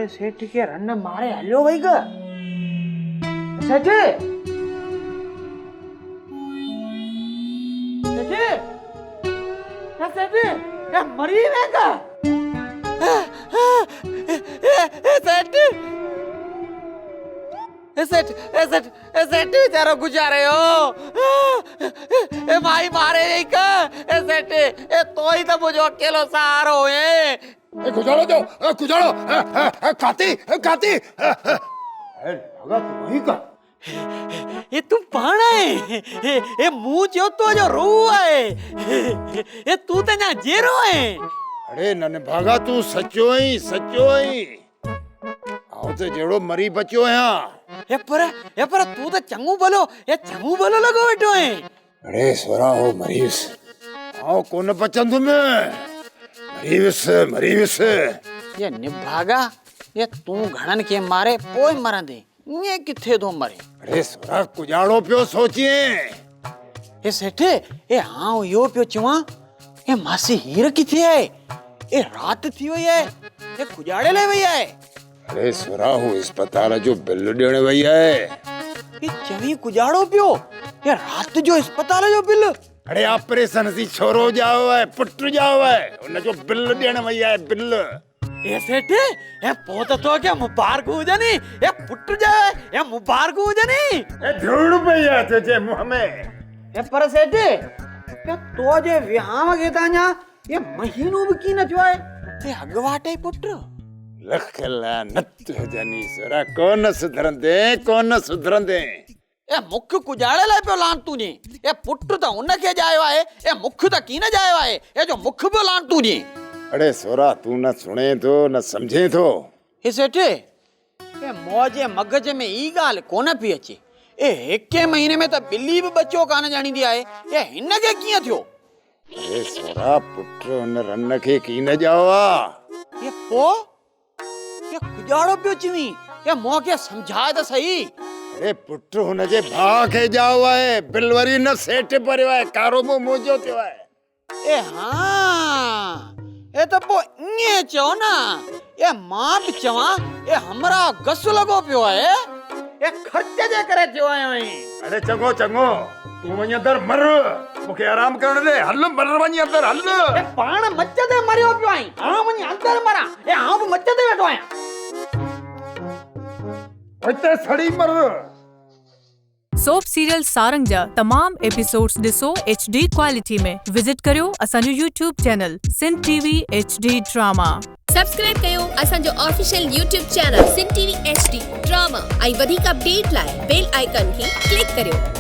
सेठ के रन मारे हलो भाई का सेठ मरी वेगा सेठ बेचारो गुजारे हो ए भाई मारे नहीं का सेठ ए तो ही तो मुझे अकेलो सहारो है गुजारो दो गुजारो काती लगा तू वही का ये तू पाना है ये मुंह जो तो जो रू है ये तू तो ना जेरो है अरे नन भागा तू सच्चो ही आओ तो जेड़ो मरी बच्चो है ये पर तू तो चंगू बोलो लगो बैठो है अरे स्वरा हो मरीस आओ कौन बचन तुम्हें मरीविस ये निभागा ये तू घणन के मारे पोई मरा दे ये किथे दो मरे अरे स्वरा कुजाड़ो पियो सोचिए ये सेठे ये हाँ यो पियो चुआ ये मासी हीर किथे है ये रात थी हुई है ये कुजाड़े ले भैया है अरे स्वरा हो अस्पताल जो बिल देने भैया है ये चवी कुजाड़ो पियो ये रात जो अस्पताल जो बिल अरे ऑपरेशन सी छोरो जाओ है पुट जाओ है उन जो बिल देने भैया है बिल ये सेठे ये पोत तो क्या मुबारक हो जानी ये पुट जाए ये मुबारक हो जानी ए धूड़ भैया तुझे मुंह में ये पर सेठे ये तो जे विहाव गेता냐 ये महीनों भी की न जोए ये अगवाटे पुट लख लानत जानी सरा कौन सुधरंदे ए मुख कुजाड़े ले पे लान तूने ए पुट तो उनके जायो है ए मुख तो की न जायो है ए जो मुख पे लान तूने अरे सोरा तू न सुने तो न समझे तो हे सेठे ए मौजे मगज में ई गाल कोन पी अचे ए एके महीने में तो बिल्ली भी बच्चो कान जानी दिया है ए हिन के किया थियो ए सोरा पुट उन रन के की न जावा ये पो ये कुजाड़ो पियो चिवी ये मो के समझाए तो सही अरे पुट हुन जे भा के जावा है बिलवरी न सेठ परवा है कारो मो मोजो थियो है ए हां ए तो पो इने चो ना ए मां भी चवा ए हमरा गस लगो पियो है ए खर्चे जे करे थियो आयो है अरे चंगो तू वनी अंदर मर मुके आराम करने दे हल मर वनी अंदर हल ए पाण मच्चदे मरियो पियो आई हां वनी अंदर मरा ए हां भी मच्चदे बैठो आया ओते सड़ी मर सोप सीरियल सारंग जा तमाम एपिसोड्स ॾिसो HD क्वालिटी में विजिट करियो असांजो YouTube channel Sindh TV HD drama subscribe कयो असांजो official YouTube channel Sindh TV HD drama ऐं वधीक अपडेट लाइ बेल आइकन खे क्लिक करियो।